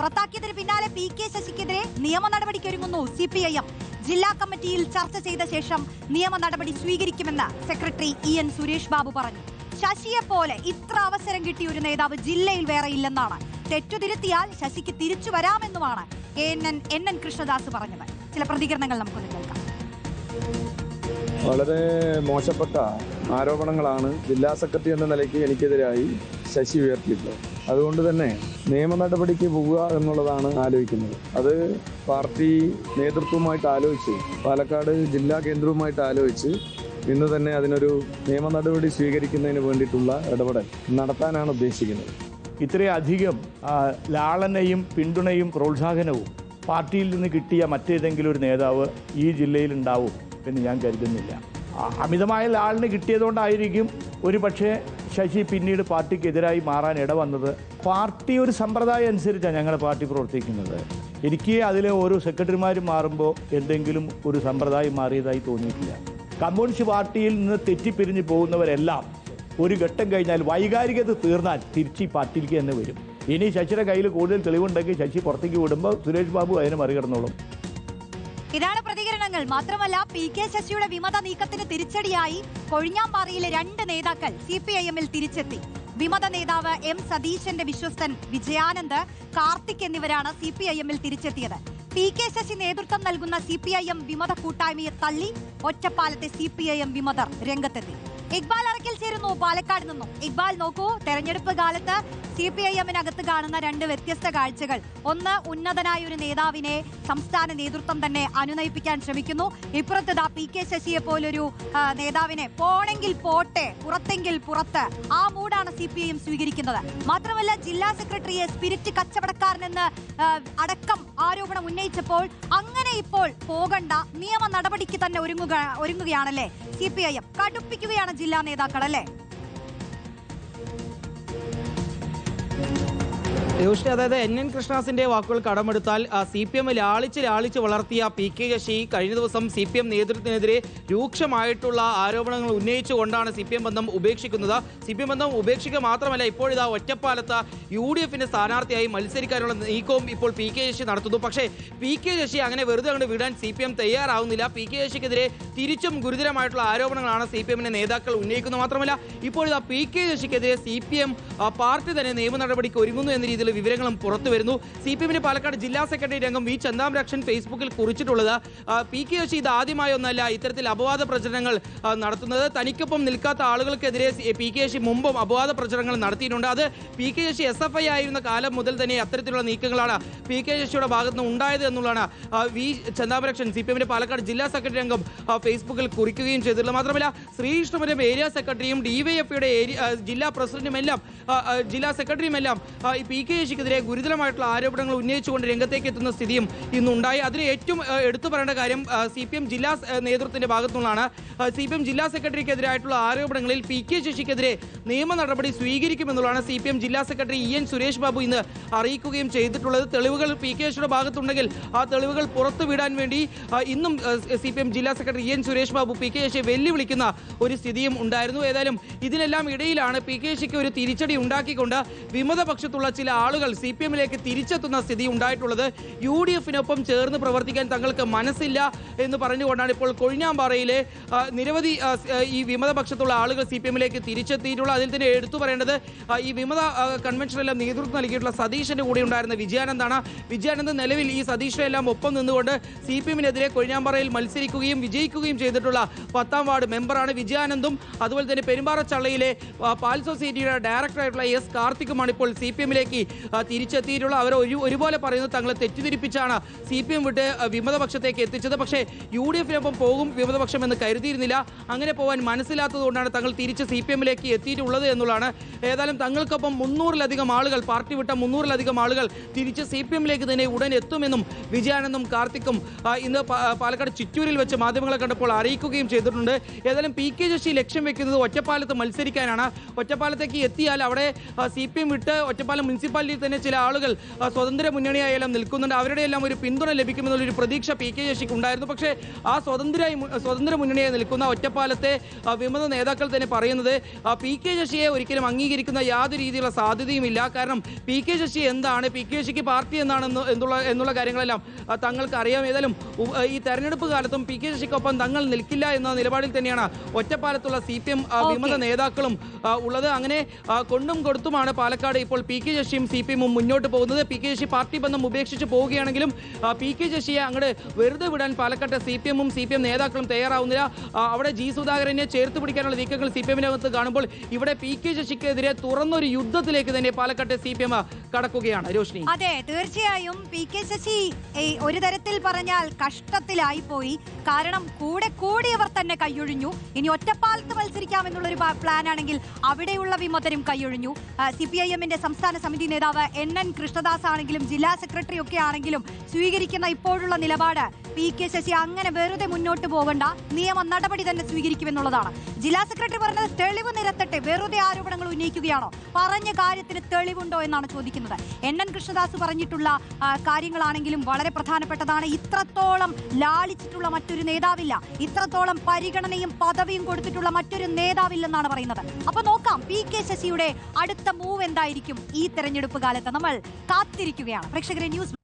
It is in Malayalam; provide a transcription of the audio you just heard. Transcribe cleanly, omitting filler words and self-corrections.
പുറത്താക്കിയതിന് പിന്നാലെ പി കെ ശശിക്കെതിരെ നിയമ നടപടിക്കൊരുങ്ങുന്നു CPIM. ജില്ലാ കമ്മിറ്റിയിൽ ചർച്ച ചെയ്ത ശേഷം നിയമ നടപടി സ്വീകരിക്കുമെന്ന് സെക്രട്ടറി EN സുരേഷ് ബാബു പറഞ്ഞു. ശശിയെ പോലെ ഇത്ര അവസരം കിട്ടിയ ഒരു നേതാവ് ജില്ലയിൽ വേറെ ഇല്ലെന്നാണ്. തെറ്റുതിരുത്തിയാൽ ശശിക്ക് തിരിച്ചു വരാമെന്നുമാണ് NN കൃഷ്ണദാസ് പറഞ്ഞത്. ചില പ്രതികരണങ്ങൾ നമുക്കൊന്ന് കേൾക്കാം. വളരെ മോശപ്പെട്ട ആരോപണങ്ങളാണ് ജില്ലാ സെക്രട്ടറി എന്ന നിലയ്ക്ക് എനിക്കെതിരായി ശശി ഉയർത്തിയിട്ടുള്ളത്. അതുകൊണ്ട് തന്നെ നിയമ നടപടിക്ക് പോവുക എന്നുള്ളതാണ് ആലോചിക്കുന്നത്. അത് പാർട്ടി നേതൃത്വവുമായിട്ട് ആലോചിച്ച്, പാലക്കാട് ജില്ലാ കേന്ദ്രവുമായിട്ട് ആലോചിച്ച് ഇന്ന് തന്നെ അതിനൊരു നിയമ നടപടി സ്വീകരിക്കുന്നതിന് വേണ്ടിയിട്ടുള്ള ഇടപെടൽ നടത്താനാണ് ഉദ്ദേശിക്കുന്നത്. ഇത്രയധികം ലാളനയും പിന്തുണയും പ്രോത്സാഹനവും പാർട്ടിയിൽ നിന്ന് കിട്ടിയ മറ്റേതെങ്കിലും ഒരു നേതാവ് ഈ ജില്ലയിൽ ഉണ്ടാവും എന്ന് ഞാൻ കരുതുന്നില്ല. അമിതമായ ലാളിന് കിട്ടിയതുകൊണ്ടായിരിക്കും ഒരു പക്ഷേ ശശി പിന്നീട് പാർട്ടിക്കെതിരായി മാറാൻ ഇടവന്നത്. പാർട്ടി ഒരു സമ്പ്രദായം അനുസരിച്ചാണ് ഞങ്ങളുടെ പാർട്ടി പ്രവർത്തിക്കുന്നത്. എനിക്ക് അതിലെ ഓരോ സെക്രട്ടറിമാരും മാറുമ്പോൾ എന്തെങ്കിലും ഒരു സമ്പ്രദായം മാറിയതായി തോന്നിയിട്ടില്ല. കമ്മ്യൂണിസ്റ്റ് പാർട്ടിയിൽ നിന്ന് തെറ്റിപ്പിരിഞ്ഞ് പോകുന്നവരെല്ലാം ഒരു ഘട്ടം കഴിഞ്ഞാൽ വൈകാരികത തീർന്നാൽ തിരിച്ച് ഈ പാർട്ടിയിലേക്ക് തന്നെ വരും. ഇനി ശശിയുടെ കയ്യിൽ കൂടുതൽ തെളിവുണ്ടെങ്കിൽ ശശി പുറത്തേക്ക് വിടുമ്പോൾ സുരേഷ് ബാബു അതിനെ മറികടന്നോളും. ഇതാണ് പ്രതികരണങ്ങൾ. മാത്രമല്ല, പി കെ ശശിയുടെ വിമത നീക്കത്തിന് തിരിച്ചടിയായി കൊഴിഞ്ഞാമ്പാറയിലെ 2 നേതാക്കൾ CPIM-ൽ തിരിച്ചെത്തി. വിമത നേതാവ് M സതീശന്റെ വിശ്വസ്തൻ വിജയാനന്ദ്, കാർത്തിക് എന്നിവരാണ് CPIM-ൽ തിരിച്ചെത്തിയത്. പി കെ ശശി നേതൃത്വം നൽകുന്ന CPIM വിമത കൂട്ടായ്മയെ തള്ളി ഒറ്റപ്പാലത്തെ CPIM വിമതർ രംഗത്തെത്തി. ഇക്ബാൽ അറക്കൽ ചേരുന്നു പാലക്കാട് നിന്നും. ഇക്ബാൽ, നോക്കൂ, തെരഞ്ഞെടുപ്പ് കാലത്ത് CPIM-നകത്ത് കാണുന്ന 2 വ്യത്യസ്ത കാഴ്ചകൾ. ഒന്ന്, ഉന്നതനായ ഒരു നേതാവിനെ സംസ്ഥാന നേതൃത്വം തന്നെ അനുനയിപ്പിക്കാൻ ശ്രമിക്കുന്നു. ഇപ്പുറത്ത് പി കെ ശശിയെ പോലൊരു നേതാവിനെ പോണെങ്കിൽ പോട്ടെ, പുറത്തെങ്കിൽ പുറത്ത്, ആ മൂടാണ് CPIM സ്വീകരിക്കുന്നത്. മാത്രമല്ല, ജില്ലാ സെക്രട്ടറിയെ സ്പിരിറ്റ് കച്ചവടക്കാരനെന്ന് അടക്കം ആരോപണം ഉന്നയിച്ചപ്പോൾ അങ്ങനെ ഇപ്പോൾ പോകണ്ട, നിയമ നടപടിക്ക് തന്നെ ഒരുങ്ങുകയാണല്ലേ CPIM. കടുപ്പിക്കുകയാണ് ജില്ലാ നേതാക്കൾ അല്ലേ? അതായത് NN കൃഷ്ണദാസിന്റെ വാക്കുകൾ കടമെടുത്താൽ CPM ലാളിച്ച് വളർത്തിയ പി കെ ശശി കഴിഞ്ഞ ദിവസം CPM നേതൃത്വത്തിനെതിരെ രൂക്ഷമായിട്ടുള്ള ആരോപണങ്ങൾ ഉന്നയിച്ചുകൊണ്ടാണ് CPM ബന്ധം ഉപേക്ഷിക്കുന്നത്. CPM ബന്ധം ഉപേക്ഷിക്കുക മാത്രമല്ല, ഇപ്പോഴിതാ ഒറ്റപ്പാലത്ത് UDF-ന്റെ സ്ഥാനാർത്ഥിയായി മത്സരിക്കാനുള്ള നീക്കവും ഇപ്പോൾ പി കെ ശശി നടത്തുന്നു. പക്ഷേ പി കെ ശശി അങ്ങനെ വെറുതെ കൊണ്ട് വിടാൻ CPM തയ്യാറാവുന്നില്ല. പി കെ ശശിക്കെതിരെ തിരിച്ചും ഗുരുതരമായിട്ടുള്ള ആരോപണങ്ങളാണ് CPM-ന്റെ നേതാക്കൾ ഉന്നയിക്കുന്നത്. മാത്രമല്ല, ഇപ്പോഴിതാ പി കെ ശശിക്കെതിരെ CPM പാർട്ടി തന്നെ നിയമ നടപടിക്ക് ഒരുങ്ങുന്നു എന്ന രീതിയിൽ വിവരങ്ങളും പുറത്തു വരുന്നു. CPM-ന്റെ പാലക്കാട് ജില്ലാ സെക്രട്ടറി രംഗം വി ചന്താമരാക്ഷൻ ഫേസ്ബുക്കിൽ കുറിച്ചിട്ടുള്ളത്, പി കെ ശശി ഇത് ആദ്യമായൊന്നല്ല ഇത്തരത്തിൽ അപവാദ പ്രചരണങ്ങൾ നടത്തുന്നത്. തനിക്കൊപ്പം നിൽക്കാത്ത ആളുകൾക്കെതിരെ പി കെ ശശി മുമ്പും അപവാദ പ്രചരണങ്ങൾ നടത്തിയിട്ടുണ്ട്. അത് പി കെ ശശി SFI ആയിരുന്ന കാലം മുതൽ തന്നെ അത്തരത്തിലുള്ള നീക്കങ്ങളാണ് പി കെ ശശിയുടെ ഭാഗത്ത് നിന്ന് ഉണ്ടായത് എന്നുള്ളതാണ് വി ചന്താമരാക്ഷൻ CPM-ന്റെ പാലക്കാട് ജില്ലാ സെക്രട്ടറി രംഗം ഫേസ്ബുക്കിൽ കുറിക്കുകയും ചെയ്തിട്ടുള്ളത്. മാത്രമല്ല, ശ്രീകൃഷ്ണപുരം ഏരിയ സെക്രട്ടറിയും DYFI-യുടെ ജില്ലാ പ്രസിഡന്റുമെല്ലാം ജില്ലാ സെക്രട്ടറിയുമെല്ലാം പി കെ ശശിക്കെതിരെ ഗുരുതരമായിട്ടുള്ള ആരോപണങ്ങൾ ഉന്നയിച്ചുകൊണ്ട് രംഗത്തേക്ക് എത്തുന്ന സ്ഥിതിയും ഇന്നുണ്ടായി. അതിന് ഏറ്റവും എടുത്തു പറയേണ്ട കാര്യം CPM ജില്ലാ നേതൃത്വത്തിന്റെ ഭാഗത്തുനിന്നാണ്. CPM ജില്ലാ സെക്രട്ടറിക്കെതിരായിട്ടുള്ള ആരോപണങ്ങളിൽ പി കെ ശശിക്കെതിരെ നിയമ നടപടി സ്വീകരിക്കുമെന്നുള്ളതാണ് CPM ജില്ലാ സെക്രട്ടറി EN സുരേഷ് ബാബു ഇന്ന് അറിയിക്കുകയും ചെയ്തിട്ടുള്ളത്. തെളിവുകൾ പി കെ ശശിയുടെ ഭാഗത്തുണ്ടെങ്കിൽ ആ തെളിവുകൾ പുറത്തുവിടാൻ വേണ്ടി ഇന്നും CPM ജില്ലാ secretary EN Suresh Babu P K ശശിയെ വെല്ലുവിളിക്കുന്ന ഒരു സ്ഥിതിയും ഉണ്ടായിരുന്നു. ഏതായാലും ഇതിനെല്ലാം ഇടയിലാണ് പി കെ ശശിക്ക് ഒരു തിരിച്ചടി ഉണ്ടാക്കിക്കൊണ്ട് വിമത പക്ഷത്തുള്ള ചില ആളുകൾ CPM-ലേക്ക് തിരിച്ചെത്തുന്ന സ്ഥിതി ഉണ്ടായിട്ടുള്ളത്. UDF-നൊപ്പം ചേർന്ന് പ്രവർത്തിക്കാൻ തങ്ങൾക്ക് മനസ്സില്ല എന്ന് പറഞ്ഞുകൊണ്ടാണ് ഇപ്പോൾ കൊഴിഞ്ഞാമ്പാറയിലെ നിരവധി ഈ വിമതപക്ഷത്തുള്ള ആളുകൾ CPM-ലേക്ക് തിരിച്ചെത്തിയിട്ടുള്ളത്. അതിൽ തന്നെ എടുത്തു പറയേണ്ടത് ഈ വിമത കൺവെൻഷനെല്ലാം നേതൃത്വം നൽകിയിട്ടുള്ള സതീശന്റെ കൂടെ ഉണ്ടായിരുന്ന വിജയാനന്ദാണ്. വിജയാനന്ദ് നിലവിൽ ഈ സതീഷിനെല്ലാം ഒപ്പം നിന്നുകൊണ്ട് CPM-നെതിരെ കൊഴിഞ്ഞാമ്പാറയിൽ മത്സരിക്കുകയും വിജയിക്കുകയും ചെയ്തിട്ടുള്ള 10ാം വാർഡ് മെമ്പറാണ് വിജയാനന്ദും. അതുപോലെ തന്നെ പെരുമ്പാറ ചള്ളയിലെ പാൽ സൊസൈറ്റിയുടെ ഡയറക്ടറായിട്ടുള്ള S കാർത്തിക്കുമാണ് ഇപ്പോൾ CPM-ലേക്ക് തിരിച്ചെത്തിയിട്ടുള്ള. അവർ ഒരുപോലെ പറയുന്നത് തങ്ങളെ തെറ്റിദ്ധരിപ്പിച്ചാണ് CPM വിട്ട് വിമതപക്ഷത്തേക്ക് എത്തിച്ചത്. പക്ഷേ UDF-നൊപ്പം പോകും വിമതപക്ഷം എന്ന് കരുതിയിരുന്നില്ല. അങ്ങനെ പോകാൻ മനസ്സിലാത്തതുകൊണ്ടാണ് തങ്ങൾ തിരിച്ച് CPM-ലേക്ക് എത്തിയിട്ടുള്ളത് എന്നുള്ളതാണ്. ഏതായാലും തങ്ങൾക്കൊപ്പം 300-ലധികം ആളുകൾ, പാർട്ടി വിട്ട 300-ലധികം ആളുകൾ തിരിച്ച് CPM-ലേക്ക് തന്നെ ഉടൻ എത്തുമെന്നും വിജയാനന്ദും കാർത്തിക്കും ഇന്ന് പാലക്കാട് ചിറ്റൂരിൽ വെച്ച് മാധ്യമങ്ങളെ കണ്ടപ്പോൾ അറിയിക്കുകയും ചെയ്തിട്ടുണ്ട്. ഏതായാലും പി കെ ശശി ലക്ഷ്യം വെക്കുന്നത് ഒറ്റപ്പാലത്ത് മത്സരിക്കാനാണ്. ഒറ്റപ്പാലത്തേക്ക് എത്തിയാൽ അവിടെ CPM വിട്ട് ഒറ്റപ്പാലം മുനിസിപ്പാലിറ്റി ഒറ്റപ്പാലിൽ തന്നെ ചില ആളുകൾ സ്വതന്ത്ര മുന്നണിയായാലും നിൽക്കുന്നുണ്ട്. അവരുടെ എല്ലാം ഒരു പിന്തുണ ലഭിക്കുമെന്നുള്ളൊരു പ്രതീക്ഷ പി കെ ശശിക്ക് ഉണ്ടായിരുന്നു. പക്ഷേ ആ സ്വതന്ത്ര മുന്നണിയായി നിൽക്കുന്ന ഒറ്റപ്പാലത്തെ വിമത നേതാക്കൾ തന്നെ പറയുന്നത് പി കെ ശശിയെ ഒരിക്കലും അംഗീകരിക്കുന്ന യാതൊരു രീതിയിലുള്ള സാധ്യതയുമില്ല. കാരണം പി കെ ശശി എന്താണ്, പി കെ ശശിക്ക് പാർട്ടി എന്താണെന്ന് എന്നുള്ള കാര്യങ്ങളെല്ലാം തങ്ങൾക്ക് അറിയാം. ഏതായാലും ഈ തെരഞ്ഞെടുപ്പ് കാലത്തും പി കെ ശശിക്കൊപ്പം തങ്ങൾ നിൽക്കില്ല എന്ന നിലപാടിൽ തന്നെയാണ് ഒറ്റപ്പാലത്തുള്ള CPM വിമത നേതാക്കളും ഉള്ളത്. അങ്ങനെ കൊണ്ടും കൊടുത്തുമാണ് പാലക്കാട് ഇപ്പോൾ പി കെ ശശിയും CPM മുന്നോട്ട് പോകുന്നത്. പി കെ ശശി പാർട്ടി ബന്ധം ഉപേക്ഷിച്ച് പോവുകയാണെങ്കിലും പി കെ ശശിയെ അങ്ങോട്ട് വെറുതെ വിടാൻ പാലക്കാട്ടെ CPM നേതാക്കളും തയ്യാറാവുന്നില്ല. അവിടെ ജി സുധാകരനെ ചേർത്ത് പിടിക്കാനുള്ള നീക്കങ്ങൾ CPM-നകത്ത് കാണുമ്പോൾ ഇവിടെ പി കെ ശശിക്കെതിരെ തുറന്നൊരു യുദ്ധത്തിലേക്ക് തന്നെ പാലക്കാട്ടെ CPM കടക്കുകയാണ്. രോഷ്നി, അതെ, തീർച്ചയായും പി കെ ശശി ഒരു തരത്തിൽ പറഞ്ഞാൽ കഷ്ടത്തിലായി പോയി. കാരണം കൂടിയവർ തന്നെ കൈയൊഴിഞ്ഞു. ഇനി ഒറ്റപ്പാലത്ത് മത്സരിക്കാമെന്നുള്ളൊരു പ്ലാൻ ആണെങ്കിൽ അവിടെയുള്ള വിമതരും കൈയൊഴിഞ്ഞു. CPIM-ന്റെ സംസ്ഥാന സമിതി നേതാവ് NN കൃഷ്ണദാസ് ആണെങ്കിലും ജില്ലാ സെക്രട്ടറി ഒക്കെ ആണെങ്കിലും സ്വീകരിക്കുന്ന ഇപ്പോഴുള്ള നിലപാട് പി കെ ശശി അങ്ങനെ വെറുതെ മുന്നോട്ട് പോകണ്ട, നിയമ നടപടി തന്നെ സ്വീകരിക്കുമെന്നുള്ളതാണ്. ജില്ലാ സെക്രട്ടറി പറഞ്ഞത് തെളിവ് നിരത്തട്ടെ, വെറുതെ ആരോപണങ്ങൾ ഉന്നയിക്കുകയാണോ, പറഞ്ഞ കാര്യത്തിന് തെളിവുണ്ടോ എന്നാണ് ചോദിക്കുന്നത്. NN കൃഷ്ണദാസ് പറഞ്ഞിട്ടുള്ള കാര്യങ്ങളാണെങ്കിലും വളരെ പ്രധാനപ്പെട്ടതാണ്. ഇത്രത്തോളം ലാളിച്ചിട്ടുള്ള മറ്റൊരു നേതാവില്ല, ഇത്രത്തോളം പരിഗണനയും പദവിയും കൊടുത്തിട്ടുള്ള മറ്റൊരു നേതാവില്ലെന്നാണ് പറയുന്നത്. അപ്പൊ നോക്കാം പി കെ ശശിയുടെ അടുത്ത മൂവ് എന്തായിരിക്കും ഈ തെരഞ്ഞെടുപ്പ് കാലത്ത്. നമ്മൾ കാത്തിരിക്കുകയാണ്. പ്രേക്ഷകരെ, ന്യൂസ്